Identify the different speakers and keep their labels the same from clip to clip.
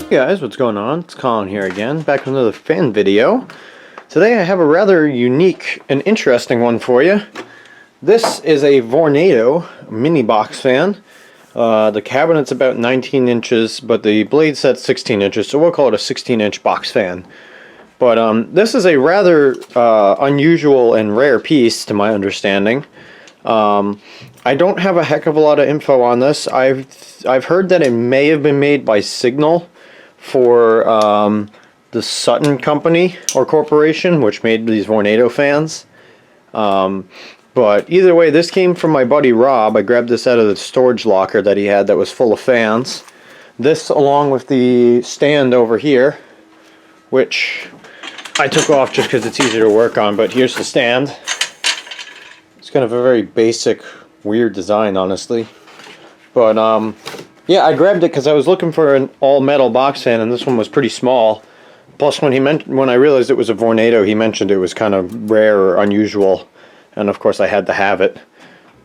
Speaker 1: Hey guys, what's going on? It's Colin here again, back with another fan video. Today I have a rather unique and interesting one for you. This is a Vornado mini box fan. The cabinet's about 19 inches, but the blade set's 16 inches, so we'll call it a 16-inch box fan. But this is a rather unusual and rare piece, to my understanding. I don't have a heck of a lot of info on this. I've heard that it may have been made by Signal for the Sutton company or corporation, which made these Vornado fans. But either way, this came from my buddy Rob. I grabbed this out of the storage locker that he had that was full of fans. This, along with the stand over here, which I took off just because it's easier to work on, but here's the stand. It's kind of a very basic, weird design, honestly. But yeah, I grabbed it because I was looking for an all-metal box fan, and this one was pretty small. Plus, when I realized it was a Vornado, he mentioned it was kind of rare or unusual, and of course I had to have it.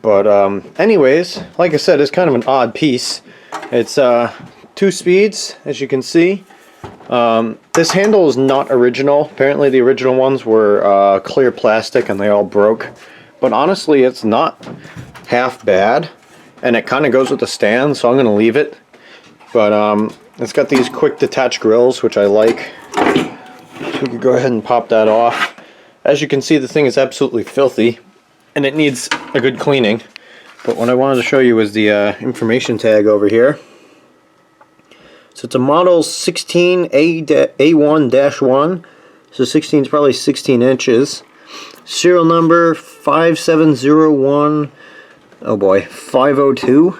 Speaker 1: But anyways, like I said, it's kind of an odd piece. It's 2 speeds, as you can see. This handle is not original. Apparently the original ones were clear plastic and they all broke. But honestly, it's not half bad. And it kind of goes with the stand, so I'm going to leave it. But it's got these quick detach grills, which I like. So we can go ahead and pop that off. As you can see, the thing is absolutely filthy. And it needs a good cleaning. But what I wanted to show you was the information tag over here. So it's a model 16A1-1. So 16 is probably 16 inches. Serial number 5701, oh boy, 502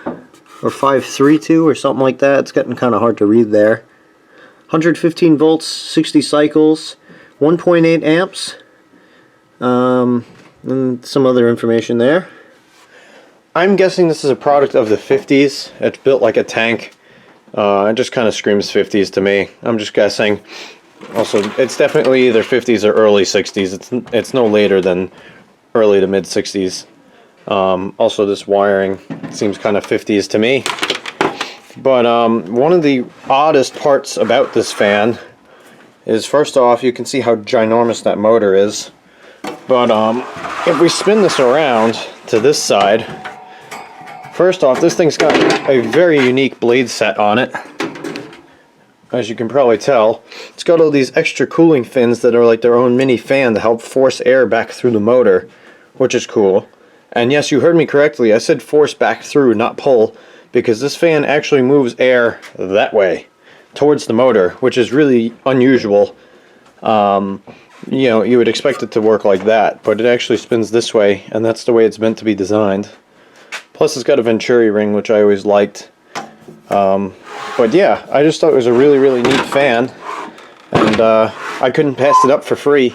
Speaker 1: or 532 or something like that. It's getting kind of hard to read there. 115 volts, 60 cycles, 1.8 amps, and some other information there. I'm guessing this is a product of the 50s. It's built like a tank. It just kind of screams 50s to me. I'm just guessing. Also, it's definitely either 50s or early 60s. It's no later than early to mid 60s. Also, this wiring seems kind of 50s to me. But one of the oddest parts about this fan is, first off, you can see how ginormous that motor is. But if we spin this around to this side, first off, this thing's got a very unique blade set on it. As you can probably tell, it's got all these extra cooling fins that are like their own mini fan to help force air back through the motor, which is cool. And yes, you heard me correctly, I said force back through, not pull, because this fan actually moves air that way, towards the motor, which is really unusual. You know, you would expect it to work like that, but it actually spins this way, and that's the way it's meant to be designed. Plus it's got a Venturi ring, which I always liked. But yeah, I just thought it was a really, really neat fan, and I couldn't pass it up for free.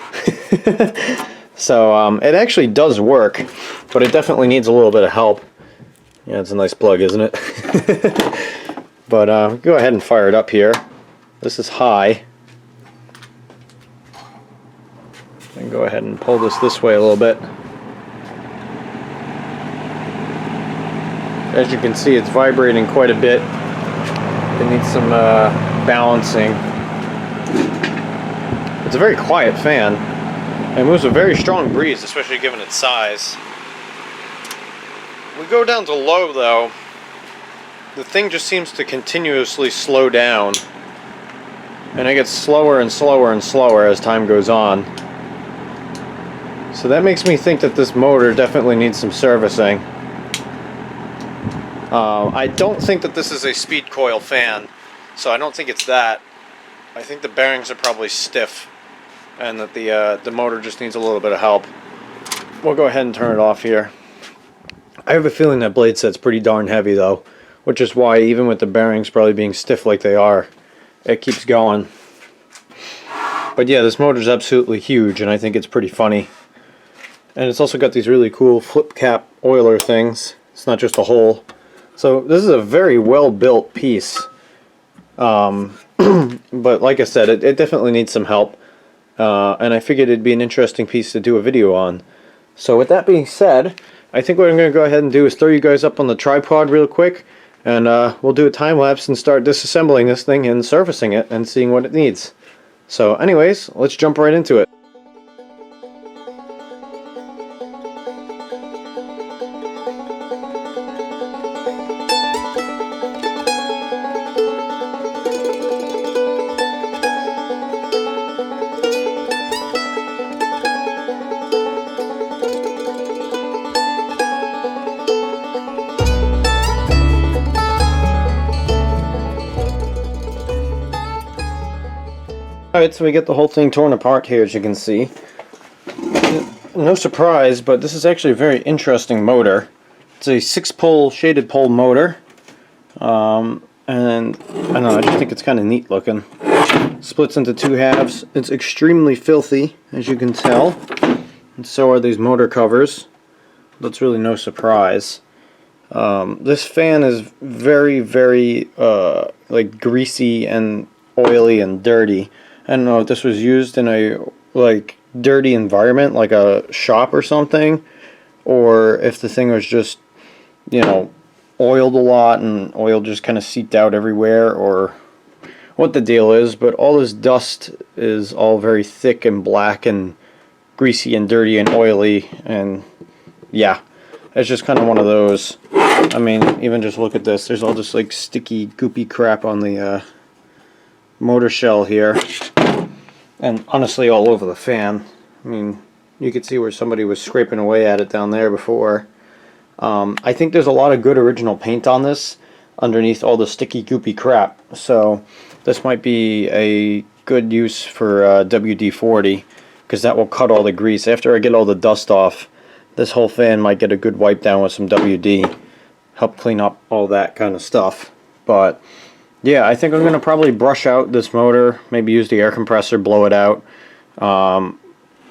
Speaker 1: So it actually does work, but it definitely needs a little bit of help. Yeah, it's a nice plug, isn't it? But go ahead and fire it up here. This is high. And go ahead and pull this way a little bit. As you can see, it's vibrating quite a bit. It needs some balancing. It's a very quiet fan. It moves a very strong breeze, especially given its size. We go down to low though, the thing just seems to continuously slow down. And it gets slower and slower and slower as time goes on. So that makes me think that this motor definitely needs some servicing. I don't think that this is a speed coil fan, so I don't think it's that. I think the bearings are probably stiff, and that the motor just needs a little bit of help. We'll go ahead and turn it off here. I have a feeling that blade set's pretty darn heavy though, which is why even with the bearings probably being stiff like they are, it keeps going. But yeah, this motor's absolutely huge, and I think it's pretty funny. And it's also got these really cool flip cap oiler things. It's not just a hole. So this is a very well built piece, but like I said, it definitely needs some help, and I figured it'd be an interesting piece to do a video on. So with that being said, I think what I'm going to go ahead and do is throw you guys up on the tripod real quick, and we'll do a time lapse and start disassembling this thing and servicing it and seeing what it needs. So anyways, let's jump right into it. Alright, so we get the whole thing torn apart here, as you can see. No surprise, but this is actually a very interesting motor. It's a 6-pole shaded pole motor. And I don't know, I just think it's kind of neat looking. Splits into 2 halves. It's extremely filthy, as you can tell. And so are these motor covers. That's really no surprise. This fan is very, very like greasy and oily and dirty. I don't know if this was used in a like dirty environment, like a shop or something, or if the thing was just, you know, oiled a lot and oil just kind of seeped out everywhere, or what the deal is. But all this dust is all very thick and black and greasy and dirty and oily, and yeah, it's just kind of one of those. I mean, even just look at this. There's all this like sticky, goopy crap on the motor shell here. And honestly, all over the fan. I mean, you could see where somebody was scraping away at it down there before. I think there's a lot of good original paint on this underneath all the sticky, goopy crap. So this might be a good use for WD-40, because that will cut all the grease. After I get all the dust off, this whole fan might get a good wipe down with some WD. Help clean up all that kind of stuff. But yeah, I think I'm going to probably brush out this motor, maybe use the air compressor, blow it out. I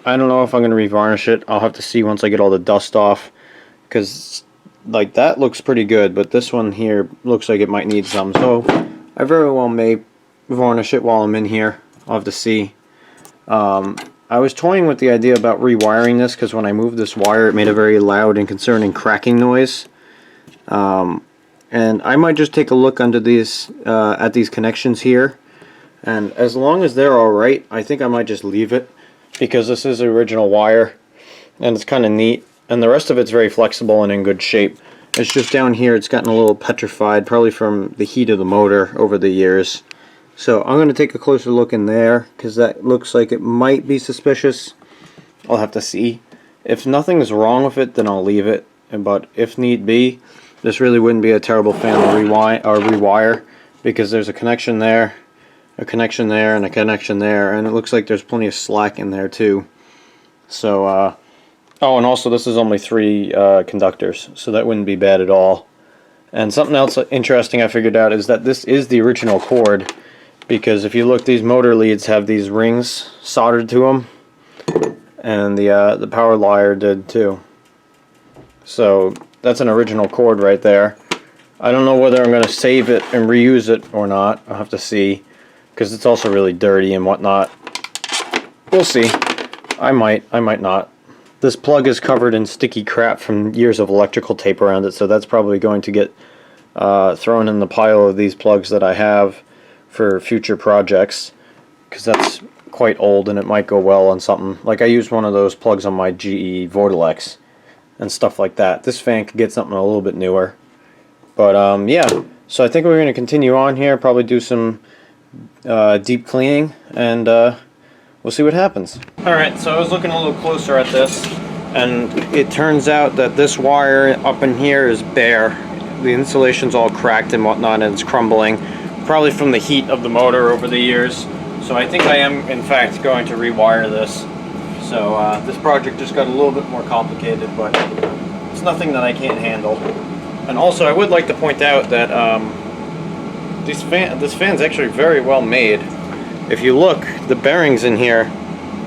Speaker 1: don't know if I'm going to revarnish it. I'll have to see once I get all the dust off, because like that looks pretty good, but this one here looks like it might need some. So I very well may varnish it while I'm in here. I'll have to see. I was toying with the idea about rewiring this, because when I moved this wire it made a very loud and concerning cracking noise. And I might just take a look under these at these connections here, and as long as they're alright, I think I might just leave it, because this is the original wire and it's kind of neat, and the rest of it's very flexible and in good shape. It's just down here it's gotten a little petrified, probably from the heat of the motor over the years. So I'm going to take a closer look in there, because that looks like it might be suspicious. I'll have to see. If nothing's wrong with it, then I'll leave it, but if need be, this really wouldn't be a terrible fan to rewire, because there's a connection there, a connection there, and a connection there, and it looks like there's plenty of slack in there too. So, oh, and also this is only 3 conductors, so that wouldn't be bad at all. And something else interesting I figured out is that this is the original cord, because if you look, these motor leads have these rings soldered to them, and the power wire did too. So that's an original cord right there. I don't know whether I'm going to save it and reuse it or not. I'll have to see, because it's also really dirty and whatnot. We'll see. I might not. This plug is covered in sticky crap from years of electrical tape around it, so that's probably going to get thrown in the pile of these plugs that I have for future projects, because that's quite old and it might go well on something. Like I used one of those plugs on my GE Vortex and stuff like that. This fan could get something a little bit newer. But yeah, so I think we're going to continue on here, probably do some deep cleaning, and we'll see what happens. Alright, so I was looking a little closer at this, and it turns out that this wire up in here is bare. The insulation's all cracked and whatnot, and it's crumbling, probably from the heat of the motor over the years. So I think I am in fact going to rewire this. So this project just got a little bit more complicated, but it's nothing that I can't handle. And also I would like to point out that this fan's actually very well made. If you look, the bearings in here,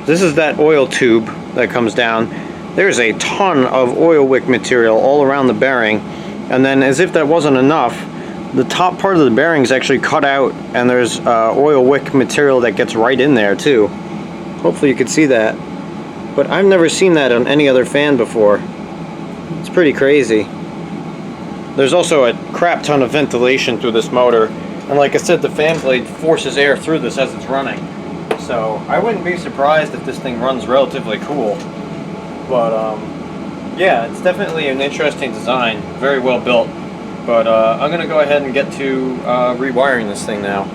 Speaker 1: this is that oil tube that comes down. There's a ton of oil wick material all around the bearing, and then as if that wasn't enough, the top part of the bearing is actually cut out, and there's oil wick material that gets right in there too. Hopefully you can see that. But I've never seen that on any other fan before. It's pretty crazy. There's also a crap ton of ventilation through this motor, and like I said, the fan blade forces air through this as it's running. So I wouldn't be surprised if this thing runs relatively cool. But yeah, it's definitely an interesting design, very well built. But I'm going to go ahead and get to rewiring this thing now.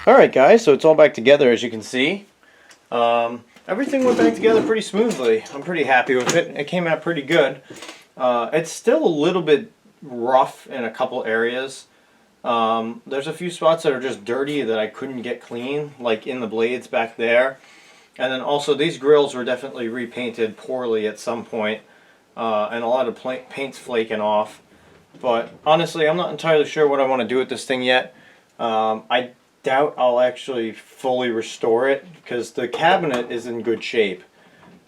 Speaker 1: Alright guys, so it's all back together as you can see. Everything went back together pretty smoothly. I'm pretty happy with it. It came out pretty good. It's still a little bit rough in a couple areas. There's a few spots that are just dirty that I couldn't get clean, like in the blades back there. And then also these grills were definitely repainted poorly at some point, and a lot of paint's flaking off. But honestly, I'm not entirely sure what I want to do with this thing yet. I doubt I'll actually fully restore it because the cabinet is in good shape.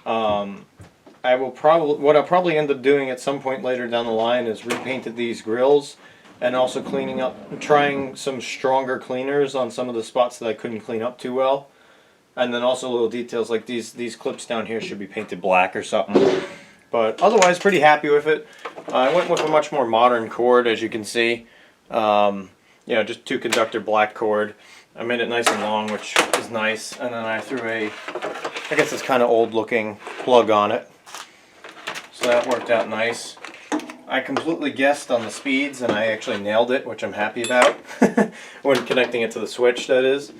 Speaker 1: What I'll probably end up doing at some point later down the line is repainted these grills and also cleaning up, trying some stronger cleaners on some of the spots that I couldn't clean up too well. And then also little details like these clips down here should be painted black or something. But otherwise, pretty happy with it. I went with a much more modern cord, as you can see. You know, just 2-conductor black cord.
Speaker 2: I made it nice and long, which is nice, and then I threw I guess it's kind of old looking plug on it. So that worked out nice. I completely guessed on the speeds and I actually nailed it, which I'm happy about. When connecting it to the switch, that is.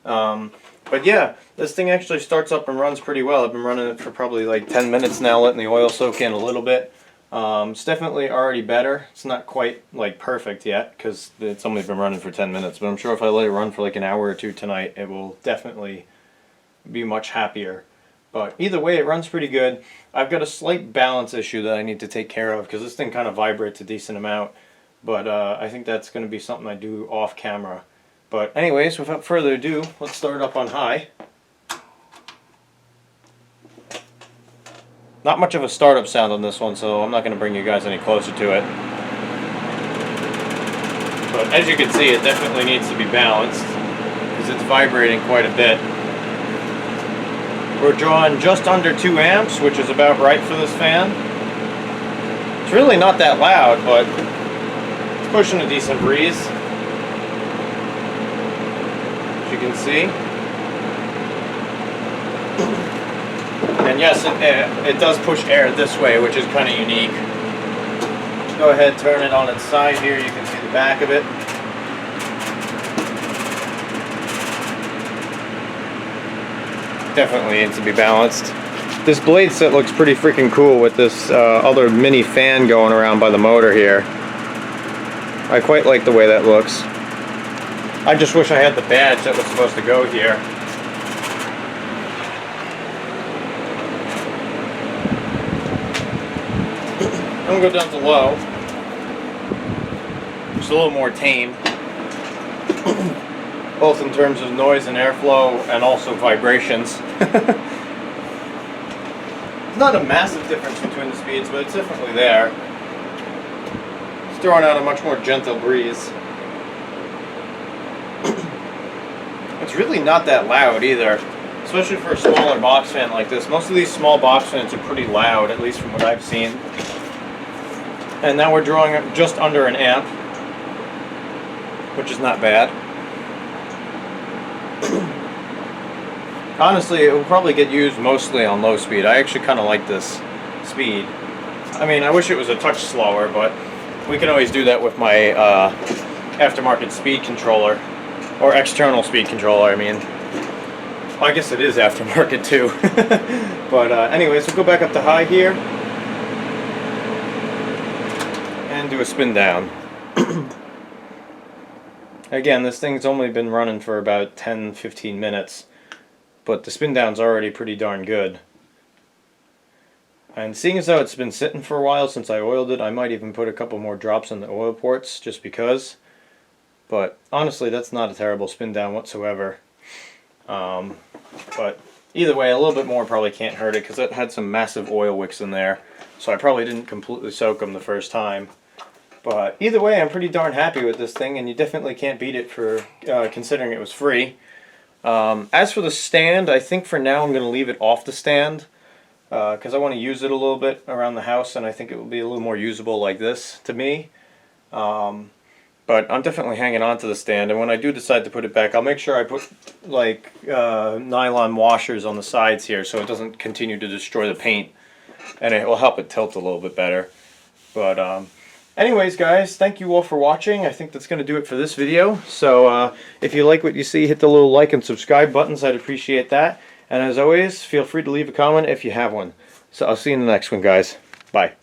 Speaker 2: But yeah, this thing actually starts up and runs pretty well. I've been running it for probably like 10 minutes now, letting the oil soak in a little bit. It's definitely already better. It's not quite like perfect yet because it's only been running for 10 minutes, but I'm sure if I let it run for like an hour or two tonight, it will definitely be much happier. But either way, it runs pretty good. I've got a slight balance issue that I need to take care of because this thing kind of vibrates a decent amount, but I think that's going to be something I do off camera. But anyways, without further ado, let's start up on high. Not much of a startup sound on this one, so I'm not going to bring you guys any closer to it. But as you can see, it definitely needs to be balanced because it's vibrating quite a bit. We're drawing just under 2 amps, which is about right for this fan. It's really not that loud, but it's pushing a decent breeze, as you can see. And yes, it does push air this way, which is kind of unique. Go ahead, turn it on its side here. You can see the back of it. Definitely needs to be balanced. This blade set looks pretty freaking cool with this other mini fan going around by the motor here. I quite like the way that looks. I just wish I had the badge that was supposed to go here. I'm going to go down to low. Just a little more tame. Both in terms of noise and airflow and also vibrations. It's not a massive difference between the speeds, but it's definitely there. It's throwing out a much more gentle breeze. It's really not that loud either, especially for a smaller box fan like this. Most of these small box fans are pretty loud, at least from what I've seen. And now we're drawing just under an amp, which is not bad. Honestly, it will probably get used mostly on low speed. I actually kind of like this speed. I mean, I wish it was a touch slower, but we can always do that with my aftermarket speed controller, or external speed controller, I mean. Well, I guess it is aftermarket too. But anyways, we'll go back up to high here and do a spin down. Again, this thing's only been running for about 10-15 minutes, but the spin down's already pretty darn good. And seeing as though it's been sitting for a while since I oiled it, I might even put a couple more drops in the oil ports just because. But honestly, that's not a terrible spin down whatsoever. But either way, a little bit more probably can't hurt it because it had some massive oil wicks in there, so I probably didn't completely soak them the first time. But either way, I'm pretty darn happy with this thing, and you definitely can't beat it for considering it was free. As for the stand, I think for now I'm going to leave it off the stand because I want to use it a little bit around the house, and I think it will be a little more usable like this to me. But I'm definitely hanging on to the stand, and when I do decide to put it back, I'll make sure I put like nylon washers on the sides here so it doesn't continue to destroy the paint, and it will help it tilt a little bit better. But anyways, guys, thank you all for watching. I think that's going to do it for this video. So if you like what you see, hit the little like and subscribe buttons. I'd appreciate that. And as always, feel free to leave a comment if you have one. So I'll see you in the next one, guys. Bye.